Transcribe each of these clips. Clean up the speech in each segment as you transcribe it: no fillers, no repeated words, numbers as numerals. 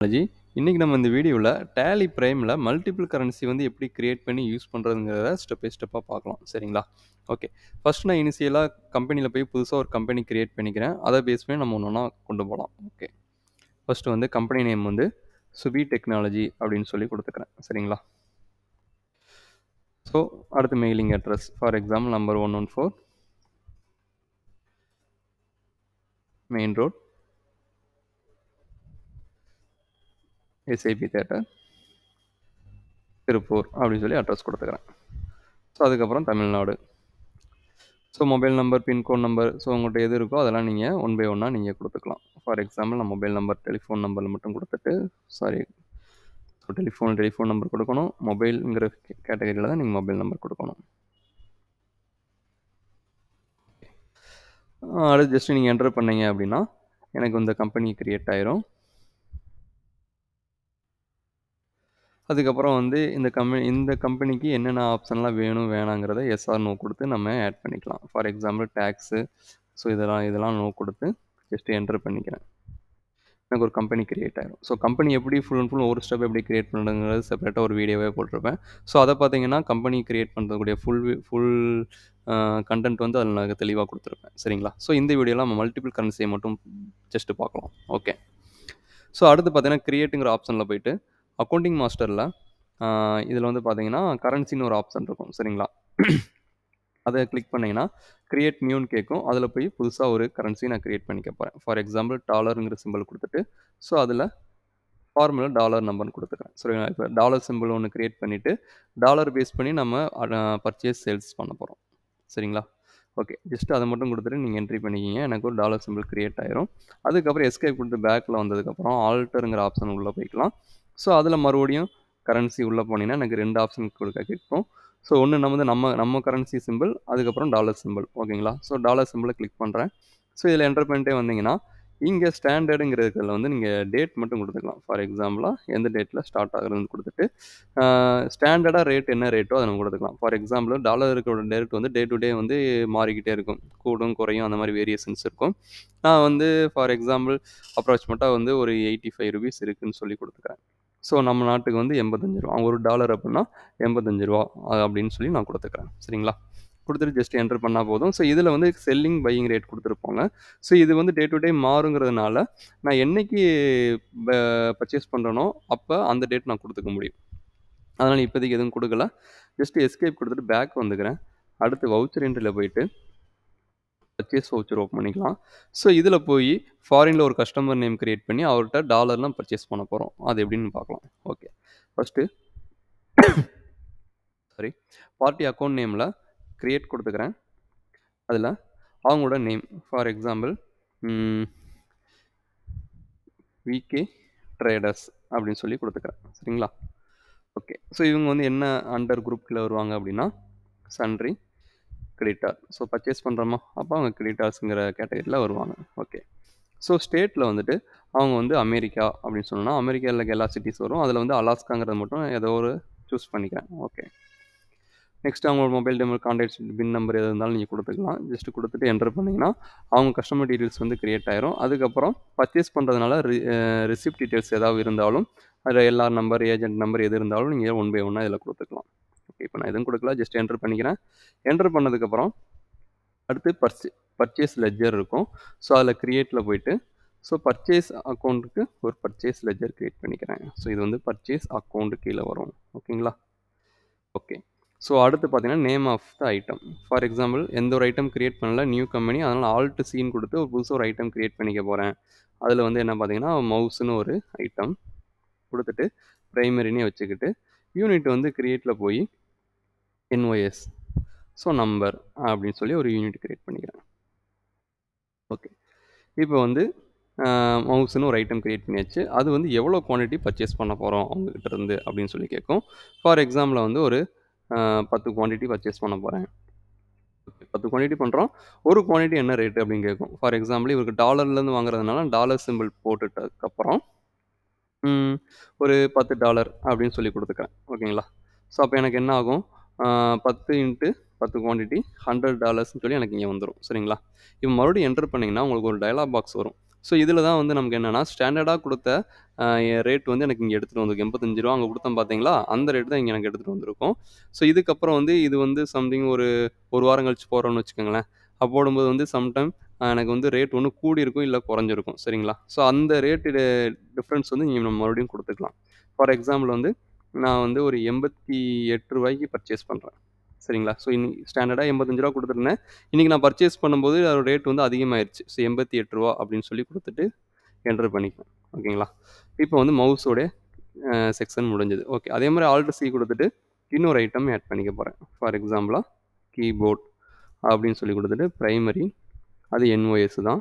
Technology. இன்னைக்கு நம்ம இந்த வீடியோவில் டேலி பிரைமில் மல்டிபிள் கரன்சி வந்து எப்படி கிரியேட் பண்ணி யூஸ் பண்ணுறதுங்கிறத ஸ்டெப் பை ஸ்டெப்பாக பார்க்கலாம். சரிங்களா? ஓகே. ஃபர்ஸ்ட் நான் இனிஷியலாக கம்பெனியில் போய் புதுசாக ஒரு கம்பெனி கிரியேட் பண்ணிக்கிறேன். அதை பேஸ் பண்ணி நம்ம ஒன்று ஒன்றா கொண்டு போகலாம். ஓகே. ஃபர்ஸ்ட் வந்து கம்பெனி நேம் வந்து சுபி டெக்னாலஜி அப்படின்னு சொல்லி கொடுத்துக்கிறேன். சரிங்களா? ஸோ அடுத்து mailing address for example number 114 main road SIP theatre Tiruppur அப்படின்னு சொல்லி அட்ரஸ் கொடுத்துக்கிறேன். ஸோ அதுக்கப்புறம் Tamil Nadu. So mobile number, pincode number, so உங்கள்கிட்ட எது இருக்கோ அதெல்லாம் நீங்கள் ஒன் பை ஒன்னாக நீங்கள் கொடுத்துக்கலாம். ஃபார் எக்ஸாம்பிள் நான் மொபைல் நம்பர், டெலிஃபோன் நம்பரில் மட்டும் கொடுத்துட்டு, சாரி, ஸோ டெலிஃபோன் நம்பர் கொடுக்கணும். மொபைலுங்கிற கேட்டகரியில் தான் நீங்கள் மொபைல் நம்பர் கொடுக்கணும். அடுத்து ஜஸ்ட் நீங்கள் என்டர் பண்ணீங்க அப்படின்னா எனக்கு இந்த கம்பெனி கிரியேட் ஆயிரும். அதுக்கப்புறம் வந்து இந்த கம்பெனிக்கு என்னென்ன ஆப்ஷன்லாம் வேணும் வேணாங்கிறத எஸ்ஆர் நோ கொடுத்து நம்ம ஆட் பண்ணிக்கலாம். ஃபார் எக்ஸாம்பிள் டேக்ஸு, ஸோ இதெல்லாம் நோ கொடுத்து ஜஸ்ட் என்டர் பண்ணிக்கிறேன். எனக்கு ஒரு கம்பெனி கிரியேட் ஆயிரும். ஸோ கம்பெனி எப்படி ஃபுல் அண்ட் ஃபுல் ஒரு ஸ்டெப் எப்படி கிரியேட் பண்ணுறதுங்கிறது செப்பரேட்டாக ஒரு வீடியோவே போட்டிருப்பேன். ஸோ அதை பார்த்தீங்கன்னா கம்பெனி கிரியேட் பண்ணுறதுக்கூடிய ஃபுல் கண்டென்ட் வந்து அதில் நான் தெளிவாக கொடுத்துருப்பேன். சரிங்களா? ஸோ இந்த வீடியோவில் நம்ம மல்டிபிள் கரன்சியை மட்டும் ஜஸ்ட் பார்க்கலாம். ஓகே. ஸோ அடுத்து பார்த்தீங்கன்னா கிரியேட்டுங்கிற ஆப்ஷனில் போயிட்டு அக்கௌண்டிங் மாஸ்டரில் இதில் வந்து பார்த்தீங்கன்னா கரன்சின்னு ஒரு ஆப்ஷன் இருக்கும். சரிங்களா? அதை கிளிக் பண்ணிங்கன்னா கிரியேட் நியூன்னு கேட்கும். அதில் போய் புதுசாக ஒரு கரன்சி நான் கிரியேட் பண்ணிக்க போகிறேன். ஃபார் எக்ஸாம்பிள் டாலருங்கிற சிம்பிள் கொடுத்துட்டு, ஸோ அதில் ஃபார்முலா டாலர் நம்பர்னு கொடுத்துக்கிறேன். சரிங்களா? இப்போ டாலர் சிம்பிள் ஒன்று கிரியேட் பண்ணிவிட்டு டாலர் பேஸ் பண்ணி நம்ம பர்ச்சேஸ் சேல்ஸ் பண்ண போகிறோம். சரிங்களா? ஓகே. ஜஸ்ட் அதை மட்டும் கொடுத்துட்டு நீங்கள் என்ட்ரி பண்ணிக்கிங்க. எனக்கு ஒரு டாலர் சிம்பிள் கிரியேட் ஆயிரும். அதுக்கப்புறம் எஸ்கேப் கொடுத்து பேக்கில் வந்ததுக்கப்புறம் ஆல்டருங்கிற ஆப்ஷன் உள்ளே போய்க்கலாம். ஸோ அதில் மறுபடியும் கரன்சி உள்ளே போனீங்கன்னா எனக்கு 2 ஆப்ஷன் கொடுக்க கேட்கும். ஸோ ஒன்று நம்ம கரன்சி சிம்பிள், அதுக்கப்புறம் டாலர் சிம்பிள். ஓகேங்களா? ஸோ டாலர் சிம்பிளை கிளிக் பண்ணுறேன். ஸோ இதில் என்டர் பண்ணிட்டே வந்தீங்கன்னா இங்கே ஸ்டாண்டர்டுங்கிறதுல வந்து நீங்கள் டேட் மட்டும் கொடுத்துக்கலாம். ஃபார் எக்ஸாம்பிளாக எந்த டேட்டில் ஸ்டார்ட் ஆகுதுன்னு கொடுத்துட்டு ஸ்டாண்டர்டாக ரேட் என்ன ரேட்டோ அதை நம்ம கொடுத்துக்கலாம். ஃபார் எக்ஸாம்பிள் டாலருக்கோட ரேட் வந்து டே டு டே வந்து மாறிக்கிட்டே இருக்கும். கூடும் குறையும் அந்த மாதிரி வேரியேஷன்ஸ் இருக்கும். நான் வந்து ஃபார் எக்ஸாம்பிள் அப்ராக்சிமேட்டாக வந்து ஒரு ₹85 இருக்குதுன்னு சொல்லி கொடுத்துக்கிறேன். ஸோ நம்ம நாட்டுக்கு வந்து ₹85. ஒரு டாலர் அப்படின்னா ₹85 அப்படின்னு சொல்லி நான் கொடுத்துக்கிறேன். சரிங்களா? கொடுத்துட்டு ஜஸ்ட் என்டர் பண்ணால் போதும். ஸோ இதில் வந்து செல்லிங் பையிங் ரேட் கொடுத்துருப்பாங்க. ஸோ இது வந்து டே டு டே மாறுங்கிறதுனால நான் என்னைக்கு பர்ச்சேஸ் பண்ணுறேனோ அப்போ அந்த டேட் நான் கொடுத்துக்க முடியும். அதனால் இப்போதைக்கு எதுவும் கொடுக்கல. ஜஸ்ட் எஸ்கேப் கொடுத்துட்டு பேக் வந்துக்கிறேன். அடுத்து வவுச்சர் என்ட்ரியில் போயிட்டு பர்ச்சேஸ் வவுச்சர் ஓப்பன் பண்ணிக்கலாம். ஸோ இதில் போய் ஃபாரினில் ஒரு கஸ்டமர் நேம் கிரியேட் பண்ணி அவர்கிட்ட டாலர்லாம் பர்ச்சேஸ் பண்ண போகிறோம். அது எப்படின்னு பார்க்கலாம். Okay. First sorry, party account நேமில் கிரியேட் கொடுத்துக்கிறேன். அதில் அவங்களோட name for example VK traders அப்படின்னு சொல்லி கொடுத்துக்கிறேன். சரிங்களா? ஓகே. ஸோ இவங்க வந்து என்ன அண்டர் குரூப்பில் வருவாங்க அப்படின்னா சன்ட்ரி கிரெடிட்டார். ஸோ பர்ச்சேஸ் பண்ணுறோமா அப்போ அவங்க கிரெடிட்டார்ஸுங்கிற கேட்டகரியில் வருவாங்க. ஓகே. ஸோ ஸ்டேட்டில் வந்துட்டு அவங்க வந்து அமெரிக்கா அப்படின்னு சொன்னோன்னா அமெரிக்காவில் எல்லா சிட்டிஸ் வரும். அதில் வந்து அலாஸ்காங்கிறது மட்டும் ஏதோ ஒரு சூஸ் பண்ணிக்கிறேன். ஓகே. நெக்ஸ்ட் அவங்களோட மொபைல் நம்பர், கான்டாக்ட்ஸ், பின் நம்பர் எது இருந்தாலும் நீங்கள் கொடுத்துக்கலாம். ஜஸ்ட் கொடுத்துட்டு என்டர் பண்ணிங்கன்னா அவங்க கஸ்டமர் டீட்டெயில்ஸ் வந்து கிரியேட் ஆயிரும். அதுக்கப்புறம் பர்ச்சேஸ் பண்ணுறதுனால ரிசிப்ட் டீட்டெயில்ஸ் ஏதாவது இருந்தாலும் அதில் எல்லா நம்பர், ஏஜென்ட் நம்பர் எது இருந்தாலும் நீங்கள் ஒன் பை ஒன்னாக இதில் கொடுத்துக்கலாம். ஓகே. இப்போ நான் எதுவும் கொடுக்கல, ஜஸ்ட் என்டர் பண்ணிக்கிறேன். என்டர் பண்ணதுக்கப்புறம் அடுத்து பர்ச்சேஸ் லெட்ஜர் இருக்கும். ஸோ அதில் கிரியேட்டில் போயிட்டு ஸோ பர்ச்சேஸ் அக்கௌண்ட்டுக்கு ஒரு பர்ச்சேஸ் லெட்ஜர் கிரியேட் பண்ணிக்கிறேன். ஸோ இது வந்து பர்ச்சேஸ் அக்கௌண்ட்டு கீழே வரும். ஓகேங்களா? ஓகே. ஸோ அடுத்து பார்த்தீங்கன்னா name of the item. For example எந்த ஒரு ஐட்டம் கிரியேட் பண்ணல, நியூ கம்பெனி, அதனால் ஆல்ட் சீன் கொடுத்து ஒரு புதுசாக ஒரு ஐட்டம் கிரியேட் பண்ணிக்க போகிறேன். அதில் வந்து என்ன பார்த்தீங்கன்னா மவுஸ்னு ஒரு ஐட்டம் கொடுத்துட்டு ப்ரைமரினே வச்சுக்கிட்டு யூனிட் வந்து கிரியேட்டில் போய் என்ஒஎஸ், ஸோ நம்பர் அப்படின்னு சொல்லி ஒரு யூனிட் கிரியேட் பண்ணிக்கிறேன். ஓகே. இப்போ வந்து மவுஸ்னு ஒரு ஐட்டம் கிரியேட் பண்ணியாச்சு. அது வந்து எவ்வளோ குவான்டிட்டி பர்ச்சேஸ் பண்ண போகிறோம் அவங்ககிட்ட இருந்து அப்படின்னு சொல்லி கேட்கும். ஃபார் எக்ஸாம்பிள் வந்து ஒரு 10 குவான்டிட்டி பர்ச்சேஸ் பண்ண போகிறேன். ஓகே. 10 குவான்டிட்டி பண்ணுறோம். ஒரு குவான்டிட்டி என்ன ரேட்டு அப்படின்னு கேட்கும். ஃபார் எக்ஸாம்பிள் இவருக்கு டாலர்லேருந்து வாங்குறதுனால டாலர் சிம்பிள் போட்டுட்டதுக்கப்புறம் ஒரு $10 அப்படின்னு சொல்லி கொடுத்துக்கிறேன். ஓகேங்களா? ஸோ அப்போ எனக்கு என்ன ஆகும், 10 × 10 குவான்டிட்டி $100ன்னு சொல்லி எனக்கு இங்கே வந்துடும். சரிங்களா? இப்போ மறுபடியும் என்டர் பண்ணிங்கன்னா உங்களுக்கு ஒரு டயலாக் பாக்ஸ் வரும். ஸோ இதில தான் வந்து நமக்கு என்னன்னா, ஸ்டாண்டர்டா குடுத்த ரேட் வந்து எனக்கு இங்க எடுத்துட்டு வந்திருக்கு. ரூ. 85 அங்க குடுத்தேன் பார்த்தீங்களா? அந்த ரேட் தான் இங்க எனக்கு எடுத்துட்டு வந்திருக்கும். ஸோ இதுக்கப்புறம் வந்து இது வந்து சம்திங் ஒரு 1 வாரம் கழிச்சு போடுறோம்னு வச்சுக்கோங்களேன். அப்ப போடும்போது வந்து சம்டைம் எனக்கு வந்து ரேட் ஒண்ணு கூடியிருக்கும், இல்ல குறைஞ்சிருக்கும். சரிங்களா? ஸோ அந்த ரேட்டு டிஃபரன்ஸ் வந்து நீங்க நம்ம மறுபடியும் குடுத்துக்கலாம். ஃபார் எக்ஸாம்பிள் வந்து நான் வந்து ஒரு ரூ. 88க்கு பர்ச்சேஸ் பண்றேன். சரிங்களா? ஸோ ஸ்டாண்டர்டா ரூ. 85 குடுத்துருந்தேன். இன்னைக்கு நான் பர்ச்சேஸ் பண்ணும்போது அதோட ரேட் வந்து அதிகமாயிருச்சு. ஸோ ரூ. 88 அப்படின்னு சொல்லி குடுத்துட்டு என்டர் பண்ணிக்குவேன். ஓகேங்களா? இப்போ வந்து மவுஸோட செக்ஷன் முடிஞ்சது. ஓகே. அதே மாரி ஆல்ட் சி குடுத்துட்டு இன்னொரு ஐட்டம் ஆட் பண்ணிக்க போறேன். ஃபார் எக்ஸாம்பிளா கீபோர்ட் அப்படின்னு சொல்லி குடுத்துட்டு பிரைமரி அது என்ஓஎஸ் தான்.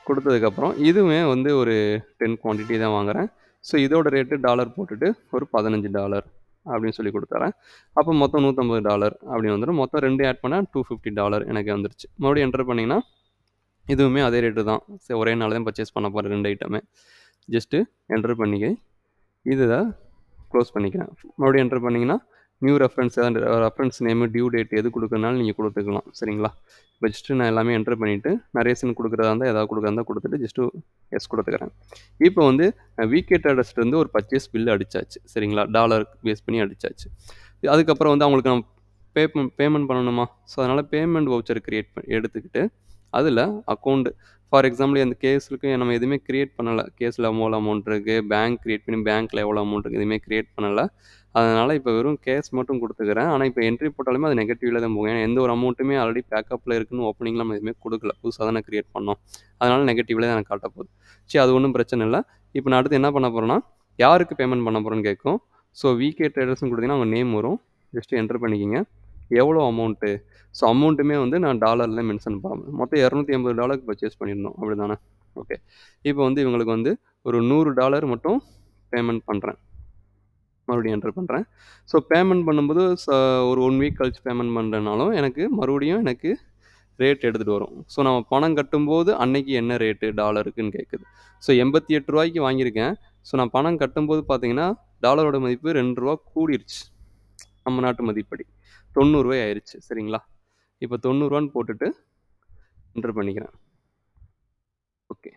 குடுத்ததுக்கப்புறம் இதுவுமே வந்து ஒரு 10 குவான்டிட்டி தான் வாங்குறேன். ஸோ இதோட ரேட்டு டாலர் போட்டுட்டு ஒரு $15 அப்படின்னு சொல்லி குடுத்துர்றேன். அப்போ மொத்தம் $150 அப்படின்னு வந்துரும். மொத்தம் 2 ஆட் பண்ணா $250 எனக்கு வந்துருச்சு. மறுபடியும் என்டர் பண்ணீங்கன்னா, இதுவுமே அதே ரேட்டு தான். சரி ஒரே நாள்ல தான் பர்ச்சேஸ் பண்ண போறேன் 2 ஐட்டமே. ஜஸ்ட்டு என்டர் பண்ணிக்க இத க்ளோஸ் பண்ணிக்கிறேன். மறுபடியும் என்டர் பண்ணீங்கன்னா, new reference reference name, due date எது குடுக்கறதுனாலும் நீங்க குடுத்துக்கலாம். சரிங்களா? இப்போ ஜஸ்ட்டு நான் எல்லாமே என்டர் பண்ணிட்டு, நரேஷன் குடுக்குறதா இருந்தா, ஏதாவது குடுக்கறதா இருந்தா குடுத்துட்டு ஜஸ்ட்டு எஸ் குடுத்துக்கிறேன். இப்போ வந்து விகே ட்ரேடர்ஸ்ட்டருந்து ஒரு பர்ச்சேஸ் பில் அடிச்சாச்சு. சரிங்களா? டாலர் பேஸ் பண்ணி அடிச்சாச்சு. அதுக்கப்புறம் வந்து அவங்களுக்கு நான் பேமெண்ட் பண்ணணுமா? ஸோ, அதனால பேமெண்ட் வவுச்சர் எடுத்துக்கிட்டு, அதில அக்கவுண்ட் ஃபார் எக்ஸாம்பிள் அந்த கேஸ்க்கு நம்ம எதுவுமே கிரியேட் பண்ணல. கேஸ்ல எவ்வளோ அமௌண்ட் இருக்கு, பேங்க் கிரியேட் பண்ணி பேங்க்ல எவ்வளோ அமௌண்ட் இருக்கு, எதுவுமே கிரியேட் பண்ணல. அதனால இப்போ வெறும் கேஷ் மட்டும் குடுத்துக்கிறேன். ஆனா, இப்போ என்ட்ரி போட்டாலுமே அது நெகட்டிவ்ல தான் போகும். ஏன்னா, எந்த ஒரு அமௌண்ட்டுமே ஆல்ரெடி பேக்கப்ல இருக்குன்னு ஓப்பனிங்ல நம்ம எதுவுமே குடுக்கல. புதுசா தானே கிரியேட் பண்ணோம். அதனால நெகட்டிவ்ல தான் எனக்கு காட்டப்போகுது. சரி அது ஒண்ணும் பிரச்சனை இல்ல. இப்போ நான் அடுத்து என்ன பண்ண போறேன்னா, யாருக்கு பேமெண்ட் பண்ண போறேன்னு கேட்கும். ஸோ, விகே ட்ரேடர்ஸ்ன்னு குடுத்தீங்கன்னா, அவங்க நேம் வரும். ஜஸ்ட் என்டர் பண்ணிக்கங்க. எவ்வளோ அமௌண்ட்டு? ஸோ, அமௌண்ட்டுமே வந்து நான் டாலர்ல மென்ஷன் பண்ணணும். மொத்தம் $250க்கு பர்ச்சேஸ் பண்ணியிருந்தோம். அப்படிதானே? ஓகே. இப்போ வந்து இவங்களுக்கு வந்து ஒரு $100 மட்டும் பேமெண்ட் பண்றேன். மறுபடியும் என்டர் பண்றேன். ஸோ, பேமெண்ட் பண்ணும்போது ஒரு 1 வீக் கழிச்சு பேமெண்ட் பண்றேன்னாலும், எனக்கு ரேட் எடுத்துட்டு வரும். ஸோ, நம்ம பணம் கட்டும்போது அன்னைக்கு என்ன ரேட்டு டாலருக்குன்னு கேட்குது. ஸோ, ரூ. 88க்கு வாங்கியிருக்கேன். ஸோ, நான் பணம் கட்டும்போது பார்த்தீங்கன்னா, டாலரோட மதிப்பு ரூ. 2 கூடிருச்சு. நம்ம நாட்டு மதிப்படி. ரூ. 90 ஆயிருச்சு. சரிங்களா? இப்போ ரூ. 90ன்னு போட்டுட்டு என்டர் பண்ணிக்கிறேன். ஓகே.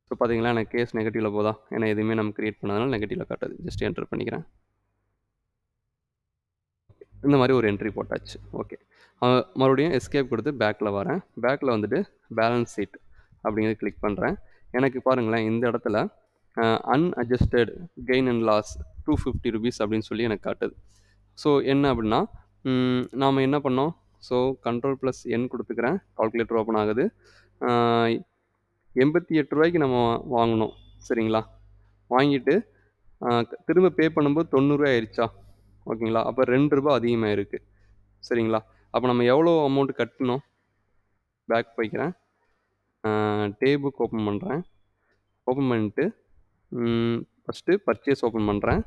இப்போ பார்த்தீங்களா, எனக்கு கேஸ் நெகட்டிவ்ல போதா? ஏன்னா எதுவுமே நம்ம கிரியேட் பண்ணாதனால நெகட்டிவ்ல காட்டுது. ஜஸ்ட் என்டர் பண்ணிக்கிறேன். இந்த மாரி ஒரு என்ட்ரி போட்டாச்சு. ஓகே. மறுபடியும் எஸ்கேப் குடுத்து பேக்ல வரேன். பேக்ல வந்துட்டு பேலன்ஸ் ஷீட் அப்படிங்கிறத கிளிக் பண்றேன். எனக்கு பாருங்களேன், இந்த இடத்துல அன்அட்ஜஸ்டட் கெயின் அண்ட் லாஸ் ₹250 அப்படின்னு சொல்லி எனக்கு காட்டுது. ஸோ என்ன அப்படின்னா, நாம என்ன பண்ணோம்? ஸோ கண்ட்ரோல்+N குடுத்துக்கிறேன். கால்குலேட்டர் ஓப்பன் ஆகுது. ஆ ரூ. 88க்கு நம்ம வாங்குனோம். சரிங்களா? வாங்கிட்டு திரும்ப பே பண்ணும்போது ரூ. 90 ஆயிருச்சா? ஓகேங்களா? அப்ப ரூ. 2 அதிகமாயிருக்கு. சரிங்களா? அப்ப நம்ம எவ்வளோ அமௌண்ட் கட்டணும்? பேக் போய்க்கிறேன். டே புக் ஓப்பன் பண்றேன். ஓப்பன் பண்ணிட்டு, ஃபர்ஸ்ட்டு பர்ச்சேஸ் ஓப்பன் பண்றேன்.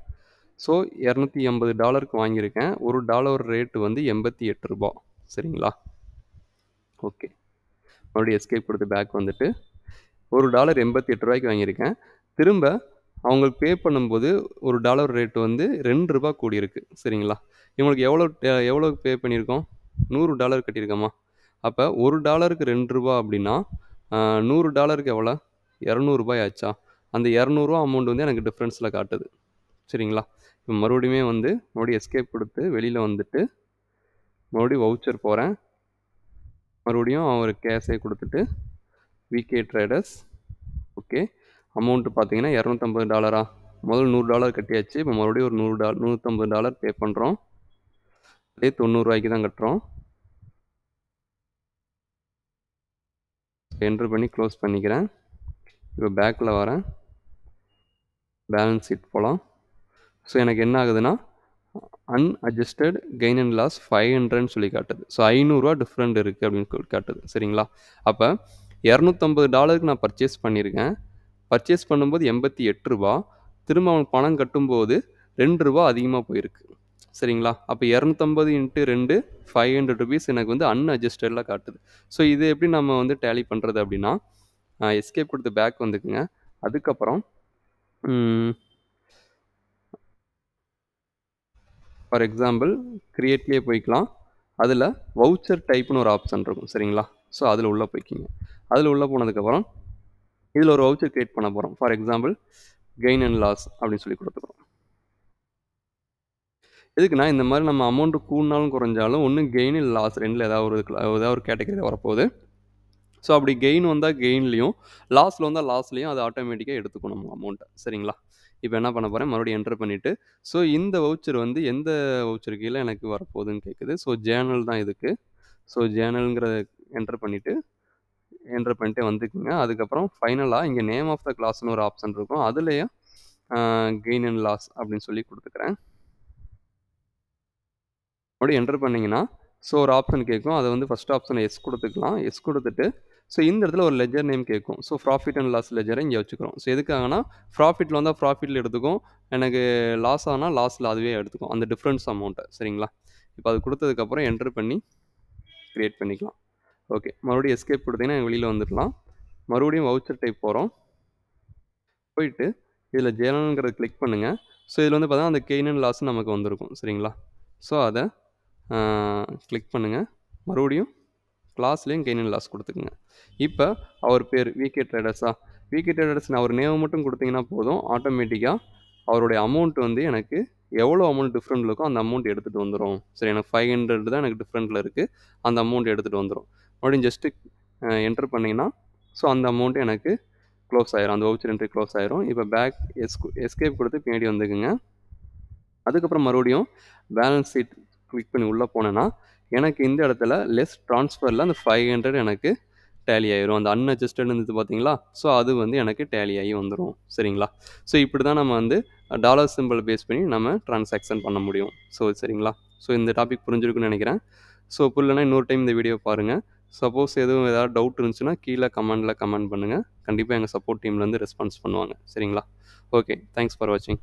ஸோ $280க்கு வாங்கியிருக்கேன். ஒரு டாலர் ரேட் வந்து ரூ. 88. சரிங்களா? ஓகே. மறுபடியும் எஸ்கேப் குடுத்து பேக் வந்துட்டு, ஒரு டாலர் ரூ. 88க்கு வாங்கியிருக்கேன். திரும்ப அவங்களுக்கு பே பண்ணும்போது ஒரு டாலர் ரேட் வந்து ரூ. 2 கூடியிருக்கு. சரிங்களா? இவங்களுக்கு எவ்வளோக்கு பே பண்ணியிருக்கோம்? $100 கட்டியிருக்கோமா? அப்ப $1க்கு ரூ. 2 அப்படின்னா, $100க்கு எவ்வளோ? ரூ. 200 ஆச்சா? அந்த ரூ. 200 அமௌண்ட் வந்து எனக்கு டிஃபரன்ஸ்ல காட்டுது. சரிங்களா? இப்ப மறுபடியும் எஸ்கேப் குடுத்து வெளியில வந்துட்டு, மறுபடியும் வவுச்சர் போறேன். மறுபடியும் ஒரு கேஷே குடுத்துட்டு, விகே ட்ரேடர்ஸ் ஓகே. அமௌண்ட் பார்த்தீங்கன்னா $250 முதல்ல $100 கட்டியாச்சு. இப்போ மறுபடியும் ஒரு $150 பே பண்றோம். அதே ரூ. 90க்கு தான் கட்டுறோம். என்டர் பண்ணி க்ளோஸ் பண்ணிக்கிறேன். இப்போ பேக்ல வரேன். பேலன்ஸ் ஷீட் போலாம். ஸோ எனக்கு என்ன ஆகுதுன்னா, அன்அட்ஜஸ்டட் கெயின் அண்ட் லாஸ் 500ன்னு சொல்லி காட்டுது. ஸோ ரூ. 500 டிஃபரெண்ட் இருக்கு அப்படின்னு சொல்லி காட்டுது. சரிங்களா? அப்ப $250க்கு நான் பர்ச்சேஸ் பண்ணியிருக்கேன். பர்ச்சேஸ் பண்ணும்போது ரூ. 88 திரும்ப அவனுக்கு பணம் கட்டும்போது ரூ. 2 அதிகமா போயிருக்கு. சரிங்களா? அப்ப 250 இன்டு 2 ₹500 எனக்கு வந்து அன்அட்ஜஸ்டட்ல காட்டுது. ஸோ இது எப்படி நம்ம வந்து டேலி பண்றது அப்படின்னா, எஸ்கேப் குடுத்து பேக் வந்துக்குங்க. அதுக்கப்புறம் ம் ஃபார் எக்ஸாம்பிள் கிரியேட்லயே போய்க்கலாம். அதுல வவுச்சர் டைப்னு ஒரு ஆப்ஷன் இருக்கும். சரிங்களா? ஸோ அதுல உள்ள போய்க்கிங்க. அதில் உள்ளே போனதுக்கப்புறம் இதில் ஒரு வவுச்சர் கிரியேட் பண்ண போகிறோம். For example gain and loss அப்படின்னு சொல்லி கொடுத்துக்கிறோம். எதுக்குன்னா இந்த மாதிரி நம்ம அமௌண்ட் கூடினாலும் குறைஞ்சாலும் ஒன்று கெயின் இல்லை லாஸ் ரெண்டில் ஏதாவது ஒரு கேட்டகரி வரப்போகுது. ஸோ அப்படி கெயின் வந்தால் கெயின்லையும், லாஸில் வந்தால் லாஸ்லையும் அது ஆட்டோமேட்டிக்காக எடுத்துக்கும் நம்ம அமௌண்ட்டை. சரிங்களா? இப்போ என்ன பண்ண போகிறேன், மறுபடியும் என்டர் பண்ணிவிட்டு, ஸோ இந்த வவுச்சர் வந்து எந்த வவுச்சர் கீழே எனக்கு வரப்போகுதுன்னு கேட்குது. ஸோ ஜேர்னல் தான் இதுக்கு. ஸோ ஜேர்னலுங்கிறத என்டர் பண்ணிட்டு வந்துக்குங்க. அதுக்கப்புறம் ஃபைனலாக இங்கே நேம் ஆஃப் த கிளாஸ்னு ஒரு ஆப்ஷன் இருக்கும். அதுலேயும் கெயின் அண்ட் லாஸ் அப்படின்னு சொல்லி கொடுத்துக்கிறேன். மறுபடியும் என்டர் பண்ணிங்கன்னா, ஸோ ஒரு ஆப்ஷன் கேட்கும். அதை வந்து ஃபஸ்ட் ஆப்ஷனை எஸ் கொடுத்துக்கலாம். எஸ் கொடுத்துட்டு, ஸோ இந்த இடத்துல ஒரு லெஜர் நேம் கேட்கும். ஸோ ப்ராஃபிட் அண்ட் லாஸ் லெஜரை இங்கே வச்சுக்கிறோம். ஸோ எதுக்காகனா, ப்ராஃபிட்டில் வந்தால் ப்ராஃபிட்டில் எடுத்துக்கும். எனக்கு லாஸ் ஆனால் லாஸில் அதுவே எடுத்துக்கும். அந்த டிஃப்ரென்ஸ் அமௌண்ட்டை. சரிங்களா? இப்போ அது கொடுத்ததுக்கப்புறம் என்டர் பண்ணி க்ரியேட் பண்ணிக்கலாம். ஓகே. மறுபடியும் எஸ்கேப் கொடுத்தீங்கன்னா வெளியில் வந்துடலாம். மறுபடியும் வவுச்சர் டைப் போகிறோம். போயிட்டு இதில் ஜேர்னல்ங்கிறத கிளிக் பண்ணுங்கள். ஸோ இதில் வந்து பார்த்தீங்கன்னா அந்த கெயின் அண்ட் லாஸ் நமக்கு வந்திருக்கும். சரிங்களா? ஸோ அதை கிளிக் பண்ணுங்கள். மறுபடியும் கிளாஸ்லேயும் கெயின் அண்ட் லாஸ் கொடுத்துக்குங்க. இப்போ அவர் பேர் விகே ட்ரேடர்ஸா? விகே ட்ரேடர்ஸ் அவர் நேம் மட்டும் கொடுத்தீங்கன்னா போதும். ஆட்டோமேட்டிக்காக அவருடைய அமௌண்ட் வந்து எனக்கு எவ்வளோ அமௌண்ட் டிஃப்ரெண்ட் இருக்கோ அந்த அமௌண்ட் எடுத்துகிட்டு வந்துடும். சரி, எனக்கு 500 தான் எனக்கு டிஃப்ரெண்ட்டில் இருக்குது. அந்த அமௌண்ட் எடுத்துகிட்டு வந்துடும். மறுபடியும் ஜஸ்ட்டு என்டர் பண்ணிங்கன்னா, ஸோ அந்த அமௌண்ட் எனக்கு க்ளோஸ் ஆயிரும். அந்த வவுச்சர் என்ட்ரி க்ளோஸ் ஆயிரும். இப்போ பேக் எஸ்கேப் கொடுத்து பின்னாடி வந்துக்குங்க. அதுக்கப்புறம் மறுபடியும் பேலன்ஸ் ஷீட் கிளிக் பண்ணி உள்ளே போனேன்னா, எனக்கு இந்த இடத்துல லெஸ் ட்ரான்ஸ்ஃபரில் அந்த 500 எனக்கு டேலி ஆயிரும். அந்த அன்அட்ஜஸ்டட் இருந்தது பார்த்தீங்களா? ஸோ அது வந்து எனக்கு டேலி ஆகி வந்துடும். சரிங்களா? ஸோ இப்படி தான் நம்ம வந்து டாலர் சிம்பிள் பேஸ் பண்ணி நம்ம ட்ரான்சாக்ஷன் பண்ண முடியும். ஸோ சரிங்களா? ஸோ இந்த டாபிக் புரிஞ்சிருக்குன்னு நினைக்கிறேன். ஸோ புரியலனா இன்னொரு டைம் இந்த வீடியோ பாருங்கள். சப்போஸ் ஏதாவது டவுட் இருந்துச்சுன்னா கீழே கமெண்ட் பண்ணுங்கள். கண்டிப்பாக எங்கள் சப்போர்ட் டீம்லேருந்து ரெஸ்பான்ஸ் பண்ணுவாங்க. சரிங்களா? ஓகே. தேங்க்ஸ் ஃபார் வாட்சிங்.